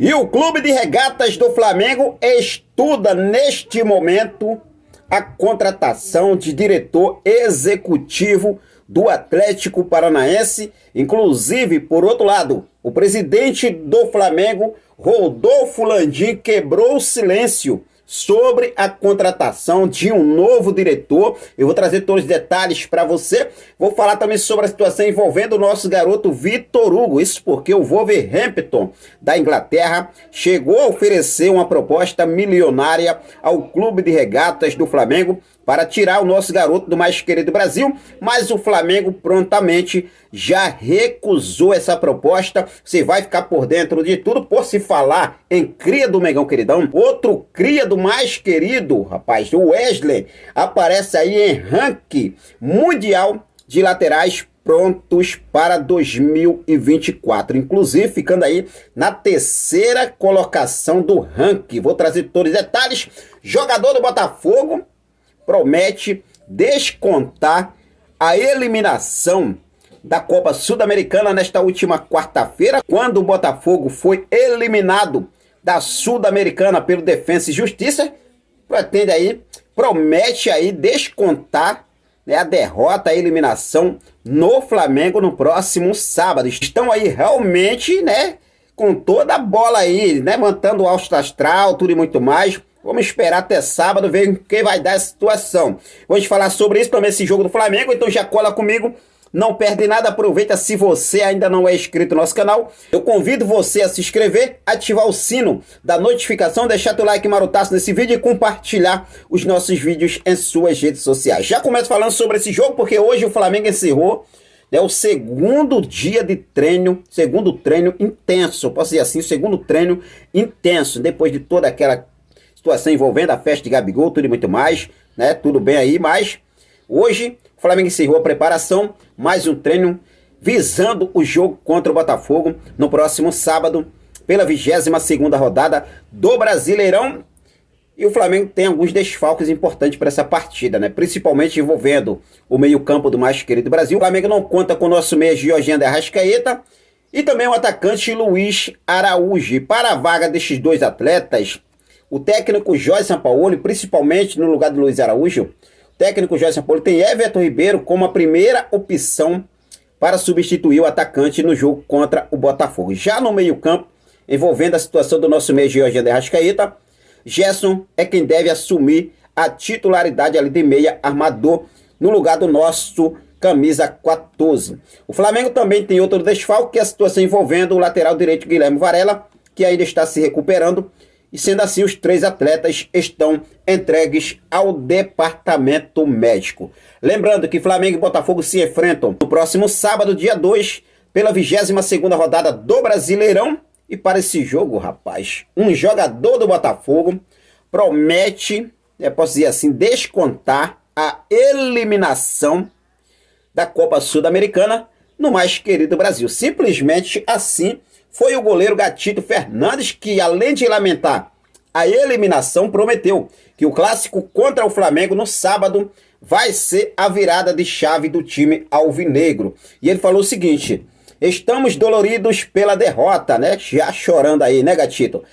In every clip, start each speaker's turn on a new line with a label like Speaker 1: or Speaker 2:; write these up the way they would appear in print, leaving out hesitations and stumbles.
Speaker 1: E o Clube de Regatas do Flamengo estuda neste momento a contratação de diretor executivo do Atlético Paranaense. Inclusive, por outro lado, o presidente do Flamengo, Rodolfo Landim, quebrou o silêncio sobre a contratação de um novo diretor. Eu vou trazer todos os detalhes para você. Vou falar também sobre a situação envolvendo o nosso garoto Vitor Hugo. Isso porque o Wolverhampton da Inglaterra chegou a oferecer uma proposta milionária ao Clube de Regatas do Flamengo para tirar o nosso garoto do mais querido Brasil, mas o Flamengo prontamente já recusou essa proposta. Você vai ficar por dentro de tudo. Por se falar em cria do Mengão Queridão, outro cria do mais querido, rapaz, o Wesley, aparece aí em ranking mundial de laterais prontos para 2024, inclusive ficando aí na terceira colocação do ranking. Vou trazer todos os detalhes. Jogador do Botafogo promete descontar a eliminação da Copa Sul-Americana nesta última quarta-feira, quando o Botafogo foi eliminado da Sul-Americana pelo Defensa e Justiça. Promete aí descontar, né, a derrota, a eliminação no Flamengo no próximo sábado. Estão aí realmente, né, com toda a bola aí, né, mantendo o alto astral, tudo e muito mais. Vamos esperar até sábado, ver quem vai dar a situação. Vamos falar sobre isso também, esse jogo do Flamengo, então já cola comigo. Não perde nada, aproveita. Se você ainda não é inscrito no nosso canal, eu convido você a se inscrever, ativar o sino da notificação, deixar teu like marotaço nesse vídeo e compartilhar os nossos vídeos em suas redes sociais. Já começo falando sobre esse jogo, porque hoje o Flamengo encerrou, né, o segundo dia de treino, segundo treino intenso, posso dizer assim, segundo treino intenso, depois de toda aquela situação envolvendo a festa de Gabigol, tudo e muito mais, né? Tudo bem aí, mas hoje o Flamengo encerrou a preparação, mais um treino visando o jogo contra o Botafogo no próximo sábado, pela 22ª rodada do Brasileirão. E o Flamengo tem alguns desfalques importantes para essa partida, né? Principalmente envolvendo o meio-campo do mais querido Brasil. O Flamengo não conta com o nosso meia Jorginho de Arrascaeta e também o atacante Luiz Araújo. E para a vaga destes dois atletas, o técnico Jorge Sampaoli, principalmente no lugar do Luiz Araújo, o técnico Jorge Sampaoli tem Everton Ribeiro como a primeira opção para substituir o atacante no jogo contra o Botafogo. Já no meio-campo, envolvendo a situação do nosso meia Jorginho de Arrascaeta, Gerson é quem deve assumir a titularidade ali de meia armador no lugar do nosso camisa 14. O Flamengo também tem outro desfalque, que é a situação envolvendo o lateral direito Guilherme Varela, que ainda está se recuperando. E sendo assim, os três atletas estão entregues ao departamento médico. Lembrando que Flamengo e Botafogo se enfrentam no próximo sábado, dia 2, pela 22ª rodada do Brasileirão. E para esse jogo, rapaz, um jogador do Botafogo promete, posso dizer assim, descontar a eliminação da Copa Sul-Americana no mais querido Brasil. Simplesmente assim, foi o goleiro Gatito Fernandes que, além de lamentar a eliminação, prometeu que o clássico contra o Flamengo no sábado vai ser a virada de chave do time alvinegro. E ele falou o seguinte: estamos doloridos pela derrota, né? Já chorando aí, né, Gatito?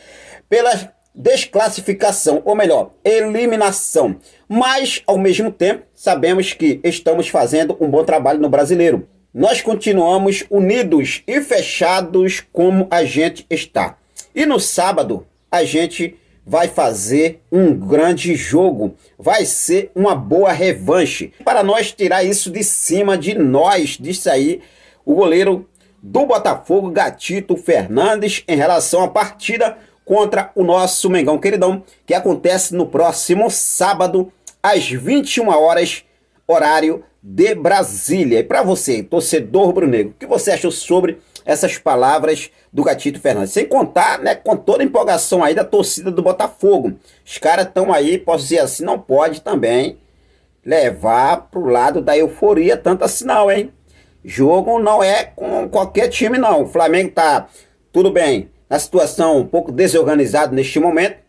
Speaker 1: Pela desclassificação, ou melhor, eliminação. Mas, ao mesmo tempo, sabemos que estamos fazendo um bom trabalho no Brasileiro. Nós continuamos unidos e fechados como a gente está. E no sábado a gente vai fazer um grande jogo. Vai ser uma boa revanche. Para nós tirar isso de cima de nós, disse aí o goleiro do Botafogo, Gatito Fernandes, em relação à partida contra o nosso Mengão Queridão, que acontece no próximo sábado, às 21 horas, horário de Brasília. E para você, torcedor rubro-negro, o que você achou sobre essas palavras do Gatito Fernandes? Sem contar, né, com toda a empolgação aí da torcida do Botafogo. Os caras estão aí, posso dizer assim, não pode também levar pro lado da euforia tanto assim não, hein? Jogo não é com qualquer time não. O Flamengo tá, tudo bem, na situação um pouco desorganizado neste momento,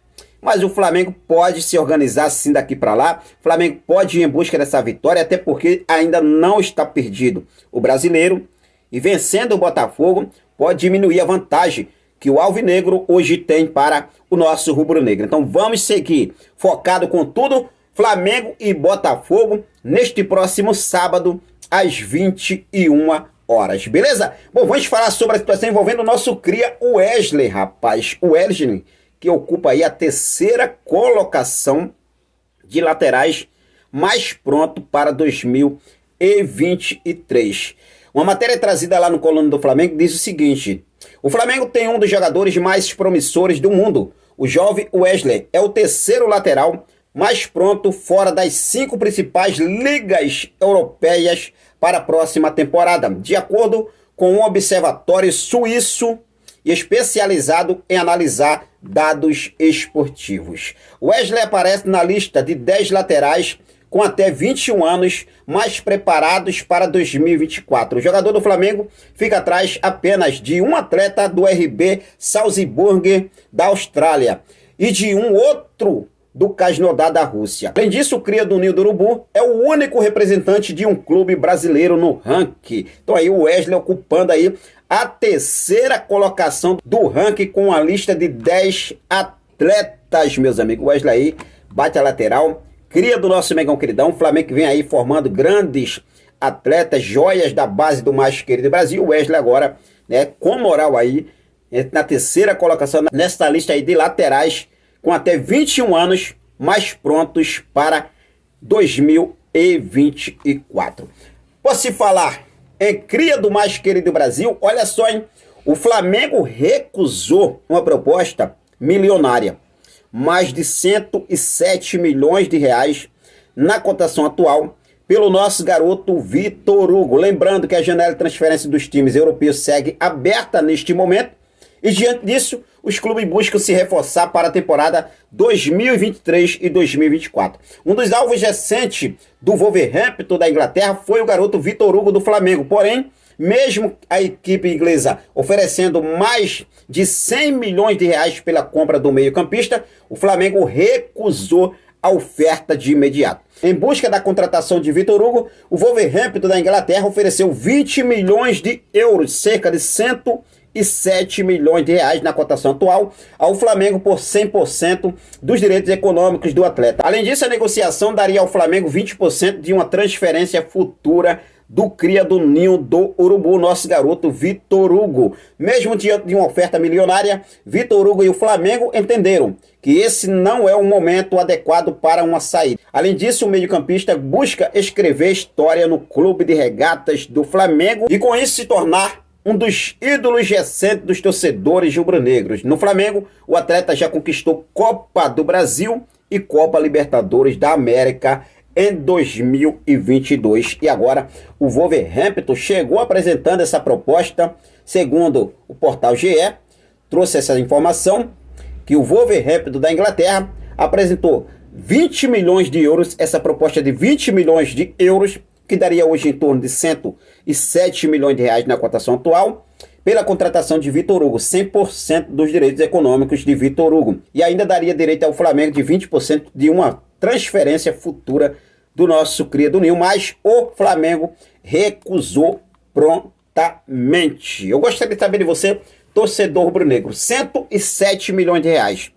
Speaker 1: mas o Flamengo pode se organizar sim daqui para lá. O Flamengo pode ir em busca dessa vitória, até porque ainda não está perdido o Brasileiro. E vencendo o Botafogo, pode diminuir a vantagem que o Alvinegro hoje tem para o nosso rubro-negro. Então vamos seguir focado com tudo, Flamengo e Botafogo, neste próximo sábado, às 21 horas, beleza? Bom, vamos falar sobre a situação envolvendo o nosso cria Wesley, rapaz. O Wesley, que ocupa aí a terceira colocação de laterais mais pronto para 2023. Uma matéria trazida lá no Coluna do Flamengo diz o seguinte: o Flamengo tem um dos jogadores mais promissores do mundo. O jovem Wesley é o terceiro lateral mais pronto fora das 5 principais ligas europeias para a próxima temporada, de acordo com um observatório suíço especializado em analisar dados esportivos. Wesley aparece na lista de 10 laterais com até 21 anos mais preparados para 2024. O jogador do Flamengo fica atrás apenas de um atleta do RB Salzburg da Austrália e de um outro do Krasnodar da Rússia. Além disso, o cria do Ninho do Urubu é o único representante de um clube brasileiro no ranking. Então aí o Wesley ocupando aí a terceira colocação do ranking com a lista de 10 atletas, meus amigos. O Wesley aí bate a lateral, cria do nosso Mengão queridão. O Flamengo que vem aí formando grandes atletas, joias da base do mais querido Brasil. O Wesley agora, né, com moral aí, na terceira colocação nesta lista aí de laterais com até 21 anos mais prontos para 2024. Por se falar em cria do mais querido Brasil, olha só, hein? O Flamengo recusou uma proposta milionária, mais de 107 milhões de reais na cotação atual, pelo nosso garoto Vitor Hugo. Lembrando que a janela de transferência dos times europeus segue aberta neste momento, e diante disso, os clubes buscam se reforçar para a temporada 2023 e 2024. Um dos alvos recentes do Wolverhampton da Inglaterra foi o garoto Vitor Hugo do Flamengo. Porém, mesmo a equipe inglesa oferecendo mais de 100 milhões de reais pela compra do meio-campista, o Flamengo recusou a oferta de imediato. Em busca da contratação de Vitor Hugo, o Wolverhampton da Inglaterra ofereceu 20 milhões de euros, cerca de 107 milhões de reais na cotação atual, ao Flamengo por 100% dos direitos econômicos do atleta. Além disso, a negociação daria ao Flamengo 20% de uma transferência futura do cria do Ninho do Urubu, nosso garoto Vitor Hugo. Mesmo diante de uma oferta milionária, Vitor Hugo e o Flamengo entenderam que esse não é o momento adequado para uma saída. Além disso, o meio-campista busca escrever história no clube de regatas do Flamengo e com isso se tornar um dos ídolos recentes dos torcedores rubro-negros. No Flamengo, o atleta já conquistou Copa do Brasil e Copa Libertadores da América em 2022. E agora o Wolverhampton chegou apresentando essa proposta, segundo o portal GE, trouxe essa informação, que o Wolverhampton da Inglaterra apresentou 20 milhões de euros, essa proposta de 20 milhões de euros, que daria hoje em torno de 107 milhões de reais na cotação atual, pela contratação de Vitor Hugo, 100% dos direitos econômicos de Vitor Hugo. E ainda daria direito ao Flamengo de 20% de uma transferência futura do nosso cria do Ninho, mas o Flamengo recusou prontamente. Eu gostaria de saber de você, torcedor rubro-negro, 107 milhões de reais.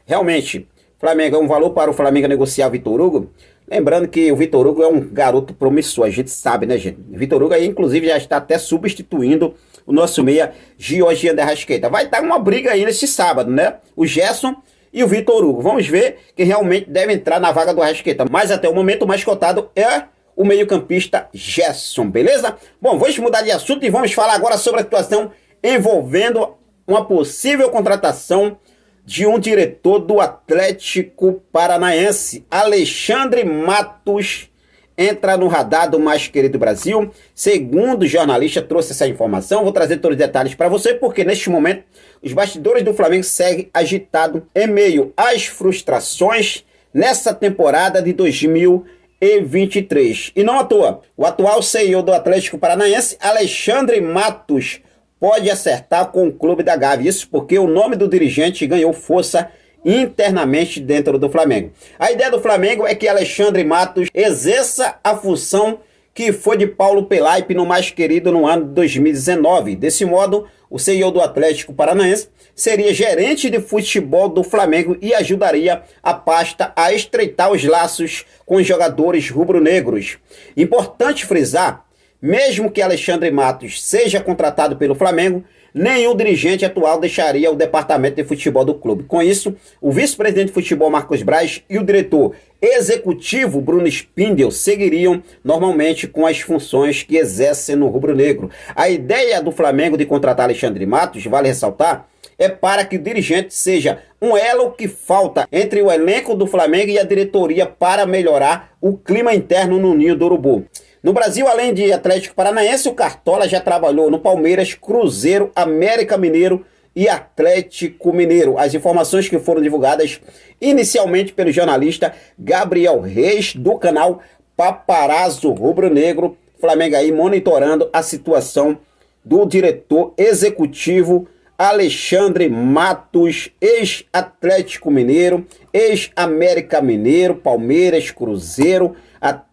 Speaker 1: Realmente, Flamengo é um valor para o Flamengo negociar o Vitor Hugo? Lembrando que o Vitor Hugo é um garoto promissor, a gente sabe, né, gente? O Vitor Hugo aí, inclusive, já está até substituindo o nosso meia Georgian de Arrascaeta. Vai estar uma briga aí nesse sábado, né? O Gerson e o Vitor Hugo. Vamos ver quem realmente deve entrar na vaga do Arrascaeta. Mas até o momento o mais cotado é o meio-campista Gerson, beleza? Bom, vamos mudar de assunto e vamos falar agora sobre a situação envolvendo uma possível contratação de um diretor do Atlético Paranaense. Alexandre Matos entra no radar do mais querido Brasil. Segundo o jornalista trouxe essa informação, vou trazer todos os detalhes para você, porque neste momento os bastidores do Flamengo seguem agitados em meio às frustrações nessa temporada de 2023. E não à toa, o atual CEO do Atlético Paranaense, Alexandre Matos, pode acertar com o clube da Gávea. Isso porque o nome do dirigente ganhou força internamente dentro do Flamengo. A ideia do Flamengo é que Alexandre Matos exerça a função que foi de Paulo Pelaipe no mais querido no ano de 2019. Desse modo, o CEO do Atlético Paranaense, seria gerente de futebol do Flamengo e ajudaria a pasta a estreitar os laços com os jogadores rubro-negros. Importante frisar, mesmo que Alexandre Matos seja contratado pelo Flamengo, nenhum dirigente atual deixaria o departamento de futebol do clube. Com isso, o vice-presidente de futebol Marcos Braz e o diretor executivo Bruno Spindel seguiriam normalmente com as funções que exercem no rubro-negro. A ideia do Flamengo de contratar Alexandre Matos, vale ressaltar, é para que o dirigente seja um elo que falta entre o elenco do Flamengo e a diretoria para melhorar o clima interno no Ninho do Urubu. No Brasil, além de Atlético Paranaense, o Cartola já trabalhou no Palmeiras, Cruzeiro, América Mineiro e Atlético Mineiro. As informações que foram divulgadas inicialmente pelo jornalista Gabriel Reis, do canal Paparazzo Rubro Negro. Flamengo aí monitorando a situação do diretor executivo Alexandre Matos, ex-Atlético Mineiro, ex-América Mineiro, Palmeiras, Cruzeiro,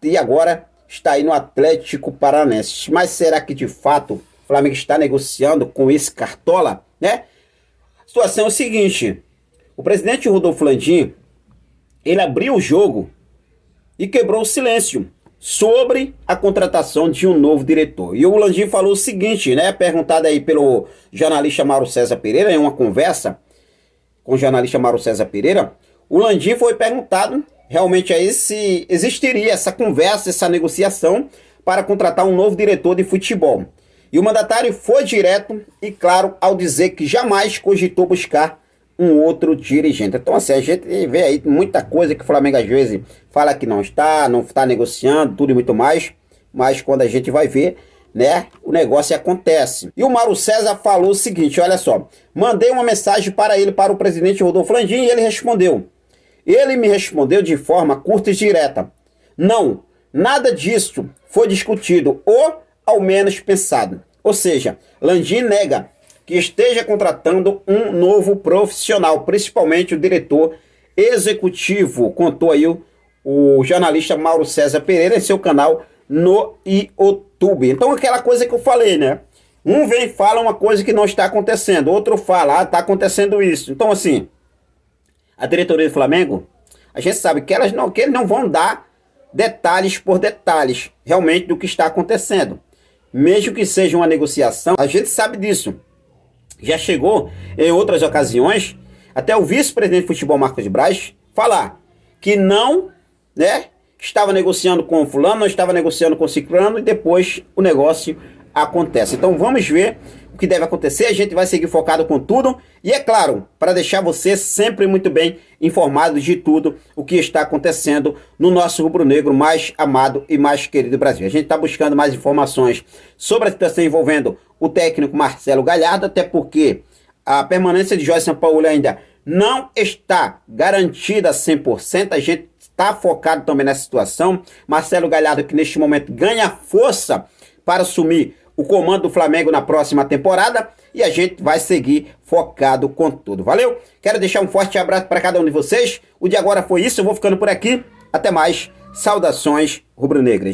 Speaker 1: e agora está aí no Atlético Paranaense. Mas será que de fato o Flamengo está negociando com esse Cartola, né? A situação é o seguinte: o presidente Rodolfo Landim, ele abriu o jogo e quebrou o silêncio sobre a contratação de um novo diretor. E o Landim falou o seguinte, né? Perguntado aí pelo jornalista Mauro César Pereira, em uma conversa com o jornalista Mauro César Pereira, o Landim foi perguntado realmente aí se existiria essa conversa, essa negociação para contratar um novo diretor de futebol. E o mandatário foi direto e claro ao dizer que jamais cogitou buscar um outro dirigente. Então assim, a gente vê aí muita coisa que o Flamengo às vezes fala que não está negociando, tudo e muito mais, mas quando a gente vai ver, né, o negócio acontece. E o Mauro César falou o seguinte, olha só, mandei uma mensagem para ele, para o presidente Rodolfo Landim, e ele respondeu. Ele me respondeu de forma curta e direta. Não, nada disso foi discutido ou ao menos pensado. Ou seja, Landim nega que esteja contratando um novo profissional, principalmente o diretor executivo, contou aí o jornalista Mauro César Pereira em seu canal no YouTube. Então aquela coisa que eu falei, né? Um vem e fala uma coisa que não está acontecendo, outro fala, está acontecendo isso. Então assim, a diretoria do Flamengo, a gente sabe que eles não vão dar detalhes por detalhes realmente do que está acontecendo. Mesmo que seja uma negociação, a gente sabe disso. Já chegou em outras ocasiões, até o vice-presidente de futebol Marcos Braz falar que não, né, estava negociando com o fulano, não estava negociando com o ciclano e depois o negócio acontece. Então vamos ver o que deve acontecer, a gente vai seguir focado com tudo e é claro, para deixar você sempre muito bem informado de tudo o que está acontecendo no nosso rubro-negro mais amado e mais querido Brasil. A gente está buscando mais informações sobre a situação envolvendo o técnico Marcelo Galhardo, até porque a permanência de Jorge Sampaoli ainda não está garantida 100%, a gente está focado também nessa situação. Marcelo Galhardo que neste momento ganha força para assumir o comando do Flamengo na próxima temporada e a gente vai seguir focado com tudo. Valeu? Quero deixar um forte abraço para cada um de vocês. O de agora foi isso, eu vou ficando por aqui. Até mais. Saudações rubro-negras.